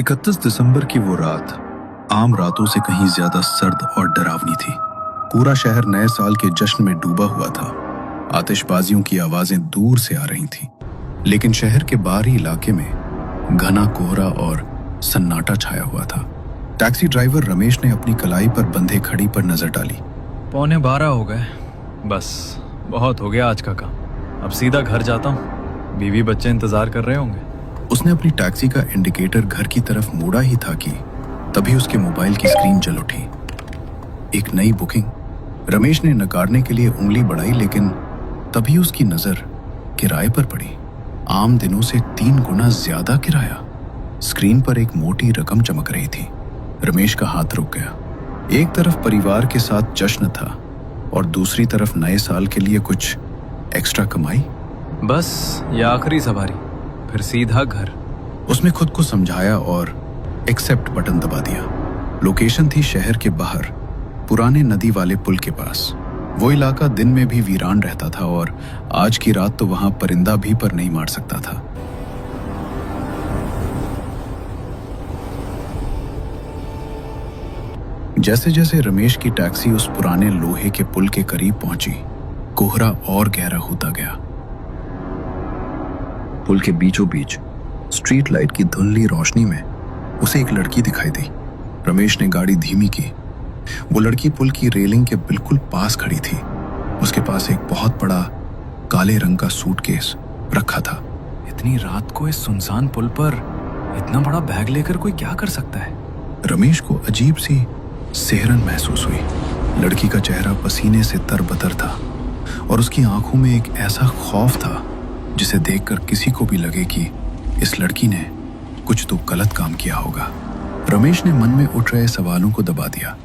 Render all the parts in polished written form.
31 दिसंबर की वो रात आम रातों से कहीं ज्यादा सर्द और डरावनी थी। पूरा शहर नए साल के जश्न में डूबा हुआ था। आतिशबाजियों की आवाजें दूर से आ रही थीं, लेकिन शहर के बाहरी इलाके में घना कोहरा और सन्नाटा छाया हुआ था। टैक्सी ड्राइवर रमेश ने अपनी कलाई पर बंधे घड़ी पर नजर डाली। 11:15 हो गए। बस बहुत हो गया आज का काम। अब सीधा घर जाता हूँ। बीवी बच्चे इंतजार कर रहे होंगे। उसने अपनी टैक्सी का इंडिकेटर घर की तरफ मोड़ा ही था कि तभी उसके मोबाइल की स्क्रीन जल उठी। एक नई बुकिंग। रमेश ने नकारने के लिए उंगली बढ़ाई, लेकिन तभी उसकी नजर किराए पर पड़ी। आम दिनों से 3 गुना ज्यादा किराया। स्क्रीन पर एक मोटी रकम चमक रही थी। रमेश का हाथ रुक गया। एक तरफ परिवार के साथ जश्न था और दूसरी तरफ नए साल के लिए कुछ एक्स्ट्रा कमाई। बस ये आखिरी सवारी, फिर सीधा घर। उसने खुद को समझाया और एक्सेप्ट बटन दबा दिया। लोकेशन थी शहर के बाहर, पुराने नदी वाले पुल के पास। वो इलाका दिन में भी वीरान रहता था और आज की रात तो वहां परिंदा भी पर नहीं मार सकता था। जैसे जैसे रमेश की टैक्सी उस पुराने लोहे के पुल के करीब पहुंची, कोहरा और गहरा होता गया। पुल के बीचों बीच स्ट्रीट लाइट की धुंधली रोशनी में उसे एक लड़की दिखाई दी। रमेश ने गाड़ी धीमी की। वो लड़की पुल की रेलिंग के बिल्कुल पास खड़ी थी। उसके पास एक बहुत बड़ा काले रंग का सूटकेस रखा था। इतनी रात को इस सुनसान पुल पर इतना बड़ा बैग लेकर कोई क्या कर सकता है? रमेश को अजीब सी सिहरन महसूस हुई। लड़की का चेहरा पसीने से तरबतर था और उसकी आंखों में एक ऐसा खौफ था जिसे देखकर किसी को भी लगे कि इस लड़की ने कुछ तो गलत काम किया होगा। रमेश ने मन में उठ रहे सवालों को दबा दिया।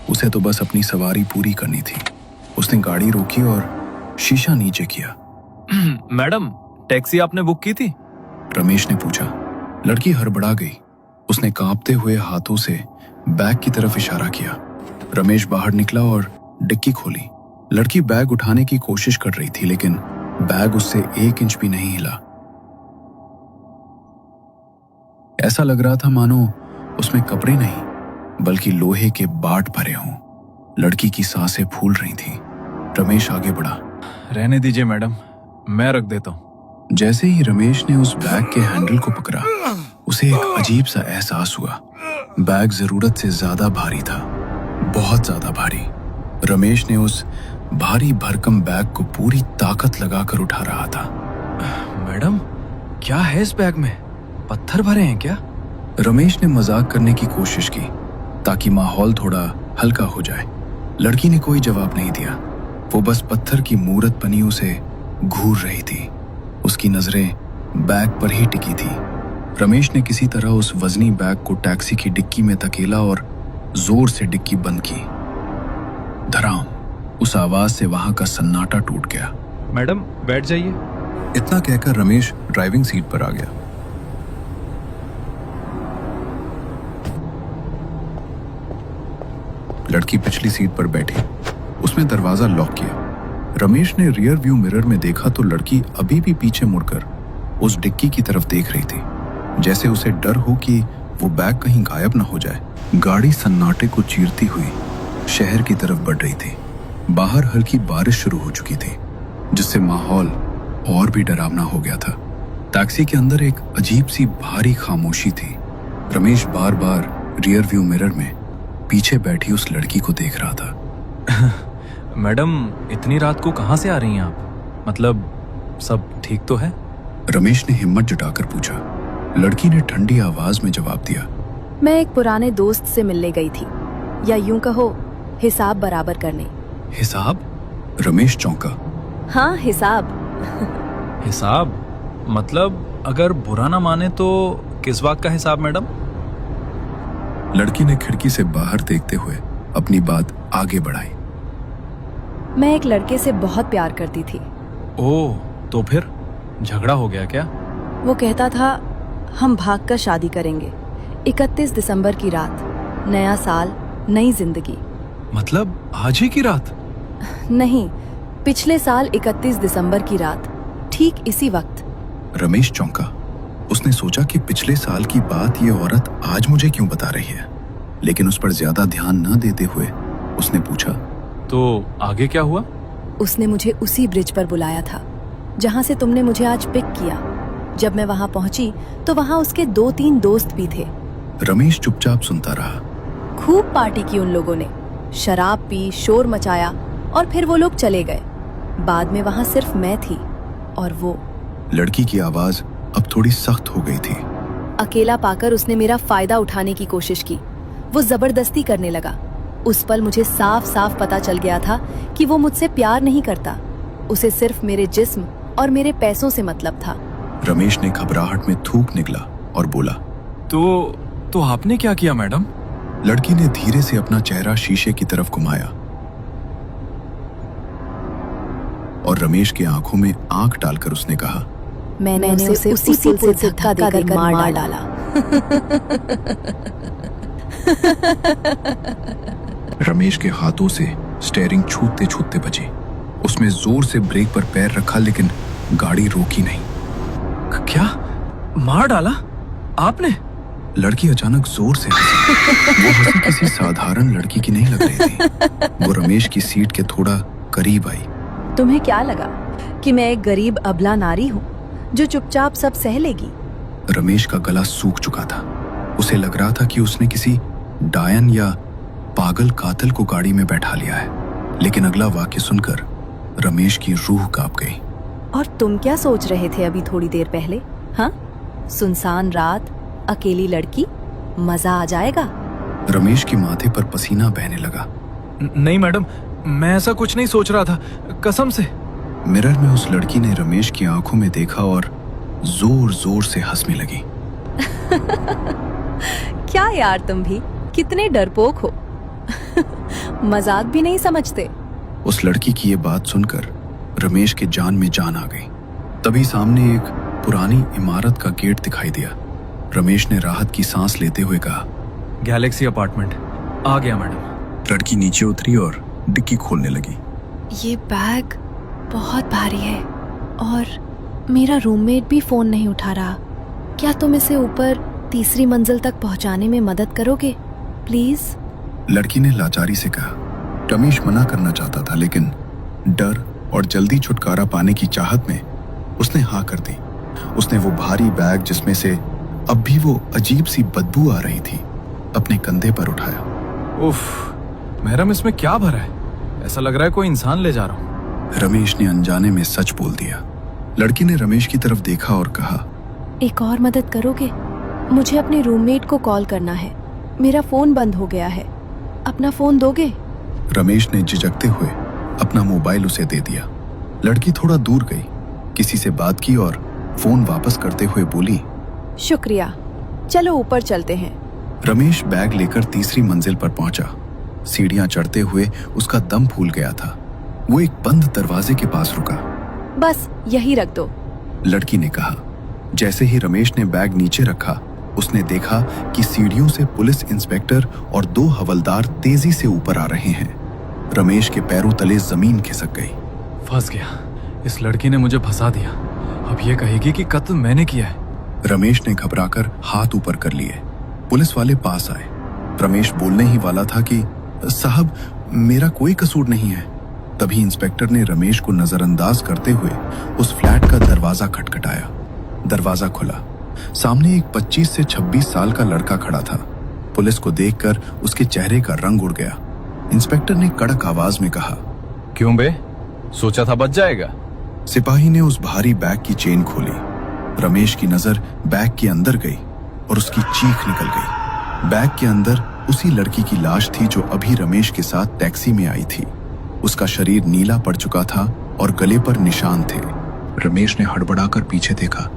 उसे तो बस अपनी सवारी पूरी करनी थी। उसने गाड़ी रोकी और शीशा नीचे किया। मैडम, टैक्सी आपने बुक की थी? रमेश ने पूछा। लड़की हड़बड़ा गई। उसने कांपते हुए हाथों से बैग की तरफ इशारा किया। रमेश बाहर निकला और डिक्की खोली। लड़की बैग उठाने की कोशिश कर रही थी, लेकिन बैग उससे 1 इंच भी नहीं हिला। ऐसा लग रहा था मानो उसमें कपड़े नहीं बल्कि लोहे के बाट भरे हों। लड़की की सांसें फूल रही थीं। रमेश आगे बढ़ा। रहने दीजिए मैडम, मैं रख देता हूँ। जैसे ही रमेश ने उस बैग के हैंडल को पकड़ा, उसे एक अजीब सा एहसास हुआ। बैग जरूरत से ज्यादा भारी था, बहुत ज्यादा भारी। रमेश ने उस भारी भरकम बैग को पूरी ताकत लगाकर उठा रहा था। मैडम, क्या है इस बैग में? पत्थर भरे हैं क्या? रमेश ने मजाक करने की कोशिश की ताकि माहौल थोड़ा हल्का हो जाए। लड़की ने कोई जवाब नहीं दिया। वो बस पत्थर की मूरत बनी उसे घूर रही थी। उसकी नजरें बैग पर ही टिकी थी। रमेश ने किसी तरह उस वजनी बैग को टैक्सी की डिक्की में धकेला और जोर से डिक्की बंद की। धड़ाम, उस आवाज से वहां का सन्नाटा टूट गया। मैडम, बैठ जाइए। इतना कहकर रमेश ड्राइविंग सीट पर आ गया। लड़की पिछली सीट पर बैठी। उसने दरवाजा लॉक किया। रमेश ने रियर व्यू मिरर में देखा तो लड़की अभी भी पीछे मुड़कर उस डिक्की की तरफ देख रही थी, जैसे उसे डर हो कि वो बैग कहीं गायब न हो जाए। गाड़ी सन्नाटे को चीरती हुई शहर की तरफ बढ़ रही थी। बाहर हल्की बारिश शुरू हो चुकी थी, जिससे माहौल और भी डरावना हो गया था। टैक्सी के अंदर एक अजीब सी भारी खामोशी थी। रमेश बार बार रियर व्यू मिरर में पीछे बैठी उस लड़की को देख रहा था। मैडम, इतनी रात को कहाँ से आ रही हैं आप? मतलब सब ठीक तो है? रमेश ने हिम्मत जुटाकर पूछा। लड़की ने ठंडी आवाज में जवाब दिया। मैं एक पुराने दोस्त से मिलने गई थी, या यूं कहो हिसाब बराबर करने। हिसाब? रमेश चौंका। हाँ, हिसाब। हिसाब? मतलब अगर बुरा ना माने तो किस बात का हिसाब मैडम? लड़की ने खिड़की से बाहर देखते हुए अपनी बात आगे बढ़ाई। मैं एक लड़के से बहुत प्यार करती थी। ओह, तो फिर झगड़ा हो गया क्या? वो कहता था हम भागकर शादी करेंगे। 31 दिसंबर की रात, नया साल, नई जिंदगी। मतलब आज ही की रात? नहीं, पिछले साल 31 दिसंबर की रात, ठीक इसी वक्त। रमेश चौंका। उसने सोचा कि पिछले साल की बात ये औरत आज मुझे क्यों बता रही है, लेकिन उस पर ज्यादा ध्यान न देते हुए उसने पूछा, तो आगे क्या हुआ? उसने मुझे उसी ब्रिज पर बुलाया था जहां से तुमने मुझे आज पिक किया। जब मैं वहां पहुंची तो वहां उसके 2-3 दोस्त भी थे। रमेश चुपचाप सुनता रहा। खूब पार्टी की उन लोगों ने, शराब पी, शोर मचाया और फिर वो लोग चले गए। बाद में वहां सिर्फ मैं थी और वो। लड़की की आवाज अब थोड़ी सख्त हो गई थी। अकेला पाकर उसने मेरा फायदा उठाने की कोशिश की। वो जबरदस्ती करने लगा। उस पल मुझे साफ साफ पता चल गया था कि वो मुझसे प्यार नहीं करता। उसे सिर्फ मेरे जिस्म और मेरे पैसों से मतलब था। रमेश ने घबराहट में थूक निकला और बोला, तो आपने क्या किया मैडम? लड़की ने धीरे से अपना चेहरा शीशे की तरफ घुमाया और रमेश की आंखों में आंख डालकर उसने कहा, मैंने उसे उसी पुल से धक्का देकर मार डाला। रमेश के हाथों से स्टीयरिंग छूटते छूटते बची। उसने जोर से ब्रेक पर पैर रखा लेकिन गाड़ी रोकी नहीं। क्या? मार डाला आपने? लड़की अचानक जोर से हंसी। वो हंसी किसी साधारण लड़की की नहीं लग रही थी। वो रमेश की सीट के थोड़ा करीब आई। तुम्हें क्या लगा कि मैं एक गरीब अबला नारी हूँ जो चुपचाप सब सह लेगी? रमेश का गला सूख चुका था। उसे लग रहा था कि उसने किसी डायन या पागल कातिल को गाड़ी में बैठा लिया है। लेकिन अगला वाक्य सुनकर रमेश की रूह कांप गई। और तुम क्या सोच रहे थे अभी थोड़ी देर पहले? हाँ, सुनसान रात, अकेली लड़की, मजा आ जाएगा। रमेश के माथे पर पसीना बहने लगा। नहीं मैडम, मैं ऐसा कुछ नहीं सोच रहा था, कसम से। मिरर में उस लड़की ने रमेश की आंखों में देखा और जोर जोर से हंसने लगी। क्या यार, तुम भी कितने डरपोक हो। मजाक भी नहीं समझते। उस लड़की की ये बात सुनकर रमेश के जान में जान आ गई। तभी सामने एक पुरानी इमारत का गेट दिखाई दिया। रमेश ने राहत की सांस लेते हुए कहा, गैलेक्सी अपार्टमेंट आ गया मैडम। लड़की नीचे उतरी और डिक्की खोलने लगी। ये बैग बहुत भारी है और मेरा रूममेट भी फोन नहीं उठा रहा। क्या तुम इसे ऊपर तीसरी मंजिल तक पहुंचाने में मदद करोगे प्लीज? लड़की ने लाचारी से कहा। रमेश मना करना चाहता था लेकिन डर और जल्दी छुटकारा पाने की चाहत में उसने हाँ कर दी। उसने वो भारी बैग जिसमें से अब भी वो अजीब सी बदबू आ रही थी अपने कंधे पर उठाया। उफ, मैडम इसमें क्या भरा है? ऐसा लग रहा है कोई इंसान ले जा रहा हूँ। रमेश ने अनजाने में सच बोल दिया। लड़की ने रमेश की तरफ देखा और कहा, एक और मदद करोगे? मुझे अपने रूममेट को कॉल करना है। मेरा फोन बंद हो गया है। अपना फोन दोगे? रमेश ने झिझकते हुए अपना मोबाइल उसे दे दिया। लड़की थोड़ा दूर गई, किसी से बात की और फोन वापस करते हुए बोली, शुक्रिया, चलो ऊपर चलते हैं। रमेश बैग लेकर तीसरी मंजिल पर पहुंचा। सीढ़ियां चढ़ते हुए उसका दम फूल गया था। वो एक बंद दरवाजे के पास रुका। बस यही रख दो, लड़की ने कहा। जैसे ही रमेश ने बैग नीचे रखा, उसने देखा कि सीढ़ियों से पुलिस इंस्पेक्टर और 2 हवलदार तेजी से ऊपर आ रहे हैं। रमेश के पैरों तले जमीन खिसक गई। फंस गया, इस लड़की ने मुझे फंसा दिया। अब ये कहेगी कि कत्ल मैंने किया है। रमेश ने घबराकर हाथ ऊपर कर लिए। पुलिस वाले पास आए। रमेश बोलने ही वाला था कि साहब, मेरा कोई कसूर नहीं है। तभी इंस्पेक्टर ने रमेश को नजरअंदाज करते हुए उस फ्लैट का दरवाजा खटखटाया। दरवाजा खुला। सामने एक 25 से 26 साल का लड़का खड़ा था। पुलिस को देखकर उसके चेहरे का रंग उड़ गया। इंस्पेक्टर ने कड़क आवाज में कहा, क्यों बे, सोचा था बच जाएगा? सिपाही ने उस भारी बैग की चेन खोली। रमेश की नजर बैग के अंदर गई और उसकी चीख निकल गई। बैग के अंदर उसी लड़की की लाश थी जो अभी रमेश के साथ टैक्सी में आई थी। उसका शरीर नीला पड़ चुका था और गले पर निशान थे। रमेश ने हड़बड़ाकर पीछे देखा।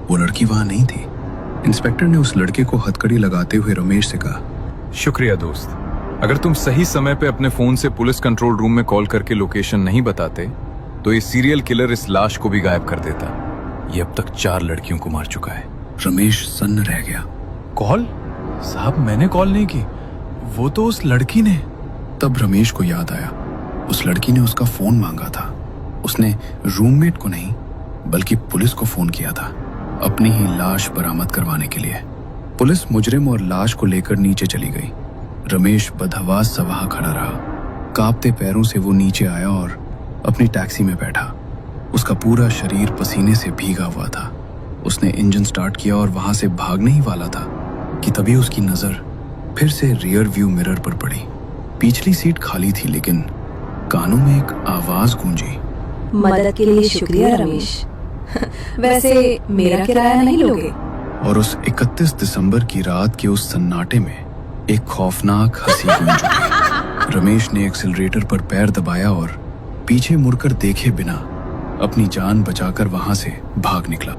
वो लड़की वहां नहीं थी। इंस्पेक्टर ने उस लड़के को हथकड़ी लगाते हुए रमेश से कहा, शुक्रिया दोस्त, अगर तुम सही समय पे अपने फोन से पुलिस कंट्रोल रूम में कॉल करके लोकेशन नहीं बताते तो ये सीरियल किलर इस लाश को भी गायब कर देता। ये अब तक 4 लड़कियों को मार चुका है। रमेश सन्न रह गया। कॉल? साहब, मैंने कॉल नहीं की, वो तो उस लड़की ने। तब रमेश को याद आया, उस लड़की ने उसका फोन मांगा था। उसने रूममेट को नहीं बल्कि पुलिस को फोन किया था। अपनी ही लाश बरामद करवाने के लिए। पुलिस मुजरिम और लाश को लेकर नीचे चली गई। रमेश बदहवास सा वहां खड़ा रहा। कांपते पैरों से वो नीचे आया और अपनी टैक्सी में बैठा। उसका पूरा शरीर पसीने से भीगा हुआ था। उसने इंजन स्टार्ट किया और वहां से भागने ही वाला था कि तभी उसकी नजर फिर से रियर व्यू मिरर पर पड़ी। पिछली सीट खाली थी, लेकिन कानों में एक आवाज गूंजी। मदद के लिए शुक्रिया रमेश। वैसे मेरा किराया नहीं लोगे? और उस 31 दिसंबर की रात के उस सन्नाटे में एक खौफनाक हंसी गूंज उठी। रमेश ने एक्सीलरेटर पर पैर दबाया और पीछे मुड़कर देखे बिना अपनी जान बचाकर वहां से भाग निकला।